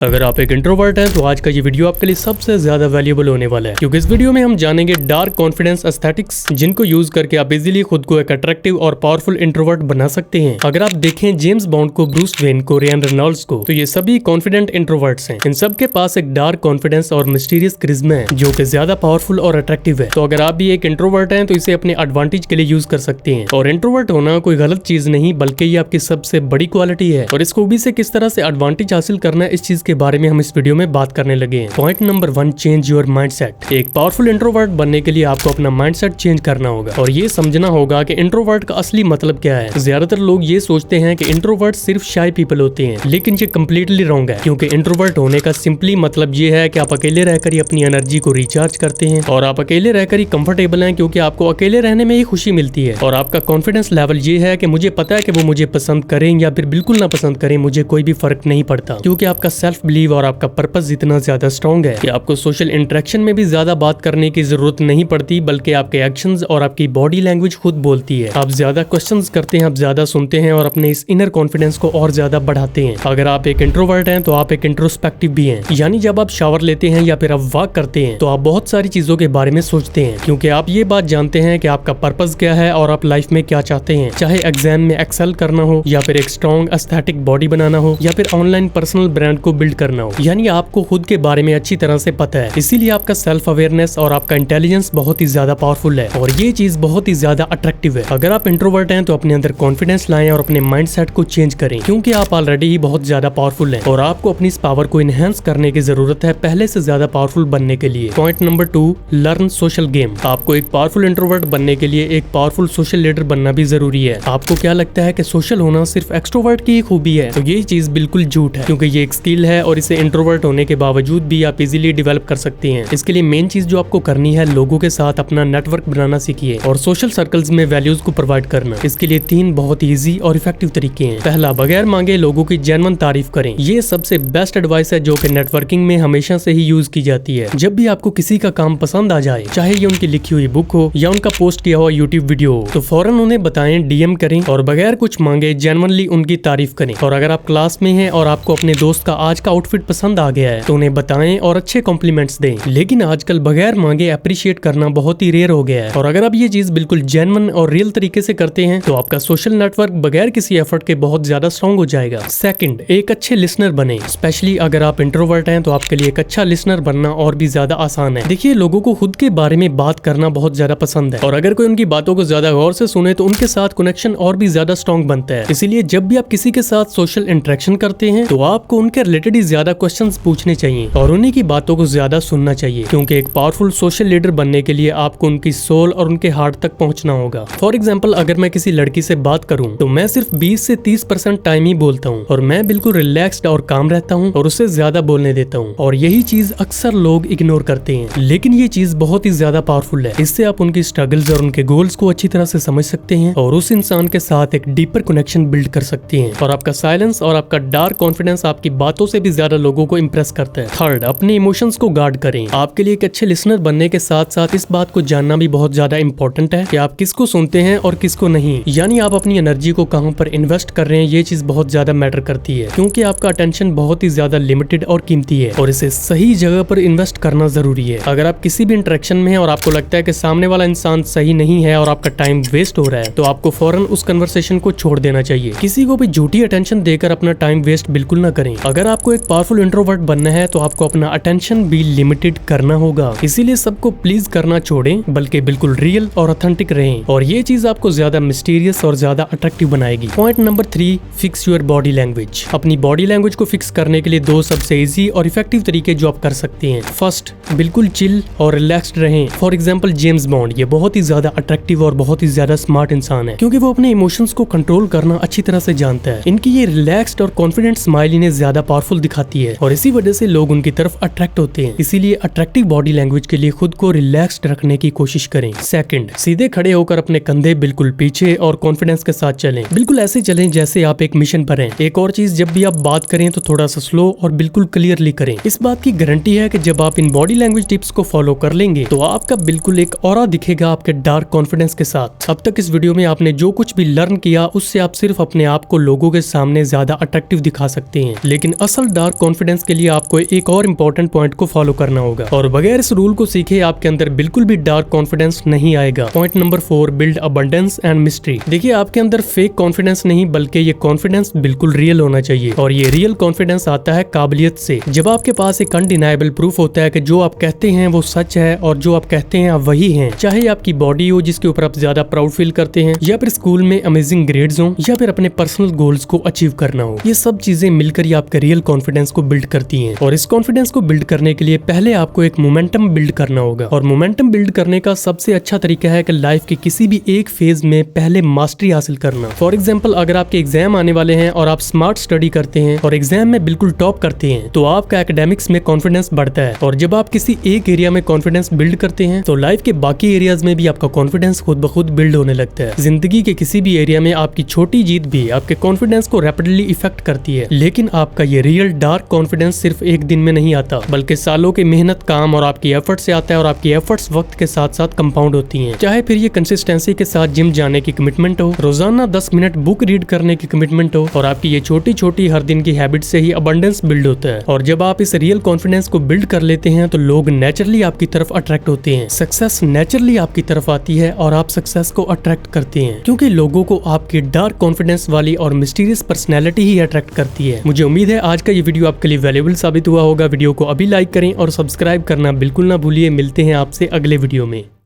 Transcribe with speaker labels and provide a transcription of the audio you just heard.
Speaker 1: अगर आप एक इंट्रोवर्ट हैं तो आज का ये वीडियो आपके लिए सबसे ज्यादा वैल्यूएबल होने वाला है, क्योंकि इस वीडियो में हम जानेंगे डार्क कॉन्फिडेंस एस्थेटिक्स, जिनको यूज करके आप इजीली खुद को एक अट्रैक्टिव और पावरफुल इंट्रोवर्ट बना सकते हैं। अगर आप देखें जेम्स बॉन्ड को, ब्रूस वेन को, रियान रेनॉल्ड्स को, तो ये सभी कॉन्फिडेंट इंट्रोवर्ट्स हैं। इन सब के पास एक डार्क कॉन्फिडेंस और मिस्टीरियस क्रिज्मा है जो कि ज्यादा पावरफुल और अट्रैक्टिव है। तो अगर आप भी एक इंट्रोवर्ट हैं तो इसे अपने एडवांटेज के लिए यूज कर सकते हैं। और इंट्रोवर्ट होना कोई गलत चीज नहीं, बल्कि ये आपकी सबसे बड़ी क्वालिटी है। और इस खूबी से किस तरह से एडवांटेज हासिल करना है, इस चीज के बारे में हम इस वीडियो में बात करने लगे हैं। Point number 1, change your mindset. एक पावरफुल इंट्रोवर्ट बनने के लिए आपको अपना माइंडसेट चेंज करना होगा और ये समझना होगा कि इंट्रोवर्ट का असली मतलब क्या है। ज्यादातर लोग ये सोचते हैं कि इंट्रोवर्ट सिर्फ शाय पीपल होते हैं, लेकिन ये कम्प्लीटली रॉन्ग है, क्योंकि इंट्रोवर्ट होने का सिंपली मतलब ये है कि आप अकेले रहकर ही अपनी एनर्जी को रिचार्ज करते हैं और आप अकेले रहकर ही कंफर्टेबल हैं, क्योंकि आपको अकेले रहने में ही खुशी मिलती है। और आपका कॉन्फिडेंस लेवल ये है कि मुझे पता है कि वो मुझे पसंद करें या फिर बिल्कुल ना पसंद करें, मुझे कोई भी फर्क नहीं पड़ता, क्योंकि आपका सेल्फ बिलीव और आपका पर्पस इतना ज्यादा स्ट्रॉन्ग है कि आपको सोशल इंटरेक्शन में भी ज्यादा बात करने की जरूरत नहीं पड़ती, बल्कि आपके एक्शंस और आपकी बॉडी लैंग्वेज खुद बोलती है। आप ज्यादा क्वेश्चंस करते हैं, आप ज्यादा सुनते हैं और अपने इस इनर कॉन्फिडेंस को और ज्यादा बढ़ाते हैं। अगर आप एक इंट्रोवर्ट हैं तो आप एक इंट्रोस्पेक्टिव भी हैं, यानी जब आप शावर लेते हैं या फिर आप वॉक करते हैं तो आप बहुत सारी चीजों के बारे में सोचते हैं, क्योंकि आप ये बात जानते हैं कि आपका पर्पस क्या है और आप लाइफ में क्या चाहते हैं। चाहे एग्जाम में एक्सेल करना हो या फिर एक स्ट्रॉन्ग एस्थेटिक बॉडी बनाना हो या फिर ऑनलाइन पर्सनल ब्रांड को बिल्ड करना हो, यानी आपको खुद के बारे में अच्छी तरह से पता है। इसीलिए आपका सेल्फ अवेयरनेस और आपका इंटेलिजेंस बहुत ही ज्यादा पावरफुल है और ये चीज बहुत ही ज्यादा अट्रैक्टिव है। अगर आप इंट्रोवर्ट हैं तो अपने अंदर कॉन्फिडेंस लाएं और अपने माइंडसेट को चेंज करें, क्योंकि आप ऑलरेडी ही बहुत ज्यादा पावरफुल हैं और आपको अपनी इस पावर को इनहेंस करने की जरूरत है पहले से ज्यादा पावरफुल बनने के लिए। Point number 2, learn social game. आपको एक पावरफुल इंट्रोवर्ट बनने के लिए एक पावरफुल सोशल लीडर बनना भी जरूरी है। आपको क्या लगता है कि सोशल होना सिर्फ एक्सट्रोवर्ट की ही खूबी है? तो ये चीज बिल्कुल झूठ है, क्योंकि ये एक स्किल है और इसे इंट्रोवर्ट होने के बावजूद भी आप इजीली डेवलप कर सकते हैं। इसके लिए मेन चीज जो आपको करनी है, लोगों के साथ अपना नेटवर्क बनाना सीखिए और सोशल सर्कल्स में वैल्यूज को प्रोवाइड करना। इसके लिए 3 बहुत इजी और इफेक्टिव तरीके हैं। पहला, बगैर मांगे लोगों की जेन्युइन तारीफ करें। ये सबसे बेस्ट एडवाइस है जो कि नेटवर्किंग में हमेशा से ही यूज की जाती है। जब भी आपको किसी का काम पसंद आ जाए, चाहे ये उनकी लिखी हुई बुक हो या उनका पोस्ट किया हुआ यूट्यूब वीडियो हो, तो फौरन उन्हें बताएं, डीएम करें और बगैर कुछ मांगे जेन्युइनली उनकी तारीफ करें। और अगर आप क्लास में हैं और आपको अपने दोस्त का आज का आउटफिट पसंद आ गया है तो उन्हें बताएं और अच्छे कॉम्प्लीमेंट्स दें। लेकिन आजकल बगैर मांगे अप्रिशिएट करना बहुत ही रेयर हो गया है, और अगर आप ये चीज बिल्कुल जेन्युइन और रियल तरीके से करते हैं तो आपका सोशल नेटवर्क बगैर किसी एफर्ट के बहुत ज्यादा स्ट्रॉन्ग हो जाएगा। सेकंड, एक अच्छे लिसनर बने। स्पेशली अगर आप इंट्रोवर्ट हैं तो आपके लिए एक अच्छा लिसनर बनना और भी ज्यादा आसान है। देखिए, लोगों को खुद के बारे में बात करना बहुत ज्यादा पसंद है और अगर कोई उनकी बातों को ज्यादा गौर से सुने तो उनके साथ कनेक्शन और भी ज्यादा स्ट्रॉन्ग बनता है। इसीलिए जब भी आप किसी के साथ सोशल इंटरेक्शन करते हैं तो आपको उनके रिलेटेड ही ज्यादा क्वेश्चंस पूछने चाहिए और उन्हीं की बातों को ज्यादा सुनना चाहिए, क्योंकि एक पावरफुल सोशल लीडर बनने के लिए आपको उनकी सोल और उनके हार्ट तक पहुंचना होगा। फॉर एग्जांपल, अगर मैं किसी लड़की से बात करूं तो मैं सिर्फ 20 से 30% टाइम ही बोलता हूं और मैं बिल्कुल रिलैक्स्ड और काम रहता हूं और उससे ज्यादा बोलने देता हूं, और यही चीज अक्सर लोग इग्नोर करते हैं। लेकिन ये चीज बहुत ही ज्यादा पावरफुल है। इससे आप उनकी स्ट्रगल्स और उनके गोल्स को अच्छी तरह से समझ सकते हैं और उस इंसान के साथ एक डीपर कनेक्शन बिल्ड कर सकते हैं। और आपका साइलेंस और आपका डार्क कॉन्फिडेंस आपकी बातों से भी ज्यादा लोगों को इंप्रेस करता है। थर्ड, अपने इमोशंस को गार्ड करें। आपके लिए एक अच्छे लिसनर बनने के साथ साथ इस बात को जानना भी बहुत ज्यादा इंपॉर्टेंट है कि आप किसको सुनते हैं और किसको नहीं, यानी आप अपनी एनर्जी को कहां पर इन्वेस्ट कर रहे हैं। ये चीज बहुत ज्यादा मैटर करती है, क्योंकि आपका अटेंशन बहुत ही ज्यादा लिमिटेड और कीमती है और इसे सही जगह पर इन्वेस्ट करना जरूरी है। अगर आप किसी भी इंटरेक्शन में हैं और आपको लगता है कि सामने वाला इंसान सही नहीं है और आपका टाइम वेस्ट हो रहा है, तो आपको फौरन उस कन्वर्सेशन को छोड़ देना चाहिए। किसी को भी झूठी अटेंशन देकर अपना टाइम वेस्ट बिल्कुल ना करें। अगर आपको एक पावरफुल इंट्रोवर्ट बनना है तो आपको अपना अटेंशन भी लिमिटेड करना होगा। इसीलिए सबको प्लीज करना छोड़ें, बल्कि बिल्कुल रियल और ऑथेंटिक रहें, और ये चीज आपको ज्यादा मिस्टीरियस और ज्यादा अट्रैक्टिव बनाएगी। Point number 3, fix your body language. अपनी बॉडी लैंग्वेज को फिक्स करने के लिए 2 सबसे इजी और इफेक्टिव तरीके जो आप कर सकते हैं। फर्स्ट, बिल्कुल चिल और रिलैक्स्ड रहें। फॉर एग्जाम्पल, जेम्स बॉन्ड ये बहुत ही ज्यादा अट्रैक्टिव और बहुत ही ज्यादा स्मार्ट इंसान है, क्योंकि वो अपने इमोशंस को कंट्रोल करना अच्छी तरह से जानता है। इनकी ये रिलैक्स्ड और कॉन्फिडेंट स्माइल इन्हें ज्यादा पावरफुल दिखाती है और इसी वजह से लोग उनकी तरफ अट्रैक्ट होते हैं। इसीलिए अट्रैक्टिव बॉडी लैंग्वेज के लिए खुद को रिलैक्स्ड रखने की कोशिश करें। सेकंड, सीधे खड़े होकर अपने कंधे बिल्कुल पीछे और कॉन्फिडेंस के साथ चलें। बिल्कुल ऐसे चलें जैसे आप एक मिशन पर हैं। एक और चीज, जब भी आप बात करें तो थोड़ा सा स्लो और बिल्कुल क्लियरली करें। इस बात की गारंटी है कि जब आप इन बॉडी लैंग्वेज टिप्स को फॉलो कर लेंगे तो आपका बिल्कुल एक ऑरा दिखेगा आपके डार्क कॉन्फिडेंस के साथ। अब तक इस वीडियो में आपने जो कुछ भी लर्न किया उससे आप सिर्फ अपने आप को लोगों के सामने ज्यादा अट्रैक्टिव दिखा सकते हैं, लेकिन असल डार्क कॉन्फिडेंस के लिए आपको एक और इम्पोर्टेंट पॉइंट को फॉलो करना होगा और बगैर इस रूल को सीखे आपके अंदर बिल्कुल भी डार्क कॉन्फिडेंस नहीं आएगा। Point number 4, build abundance and mystery. देखिए, आपके अंदर फेक कॉन्फिडेंस नहीं बल्कि ये कॉन्फिडेंस बिल्कुल रियल होना चाहिए और ये रियल कॉन्फिडेंस आता है काबिलियत से। जब आपके पास एक अनडिनाइबल प्रूफ होता है कि जो आप कहते हैं वो सच है और जो आप कहते हैं आप वही हैं, चाहे आपकी बॉडी हो जिसके ऊपर आप ज्यादा प्राउड फील करते हैं, या फिर स्कूल में अमेजिंग ग्रेड्स हो, या फिर अपने पर्सनल गोल्स को अचीव करना हो, ये सब चीजें मिलकर ही आपके रियल कॉन्फिडेंस को बिल्ड करती हैं। और इस कॉन्फिडेंस को बिल्ड करने के लिए पहले आपको एक मोमेंटम बिल्ड करना होगा और मोमेंटम बिल्ड करने का सबसे अच्छा तरीका है कि लाइफ के किसी भी एक फेज में पहले मास्टरी हासिल करना। फॉर एग्जाम्पल, अगर आपके एग्जाम आने वाले हैं और आप स्मार्ट स्टडी करते हैं और एग्जाम में बिल्कुल टॉप करते हैं तो आपका एकेडमिक्स में कॉन्फिडेंस बढ़ता है और जब आप किसी एक एरिया में कॉन्फिडेंस बिल्ड करते हैं तो लाइफ के बाकी एरियाज में भी आपका कॉन्फिडेंस खुद ब खुद बिल्ड होने लगता है। जिंदगी के किसी भी एरिया में आपकी छोटी जीत भी आपके कॉन्फिडेंस को रैपिडली इफेक्ट करती है, लेकिन आपका ये रियल डार्क कॉन्फिडेंस सिर्फ एक दिन में नहीं आता बल्कि सालों के मेहनत, काम और आपकी एफर्ट से आता है और आपकी एफर्ट्स वक्त के साथ साथ कंपाउंड होती हैं। चाहे फिर ये कंसिस्टेंसी के साथ जिम जाने की कमिटमेंट हो, रोजाना 10 मिनट बुक रीड करने की कमिटमेंट हो और आपकी ये छोटी छोटी हर दिन की हैबिट से ही अबंडेंस बिल्ड होता है। और जब आप इस रियल कॉन्फिडेंस को बिल्ड कर लेते हैं तो लोग नेचुरली आपकी तरफ अट्रैक्ट होते हैं, सक्सेस नेचुरली आपकी तरफ आती है और आप सक्सेस को अट्रैक्ट करते हैं क्योंकि लोगों को आपकी डार्क कॉन्फिडेंस वाली और मिस्टीरियस पर्सनैलिटी ही अट्रैक्ट करती है। मुझे उम्मीद है आज का ये वीडियो आपके लिए वैल्यूएबल साबित हुआ होगा। वीडियो को अभी लाइक करें और सब्सक्राइब करना बिल्कुल ना भूलिए। मिलते हैं आपसे अगले वीडियो में।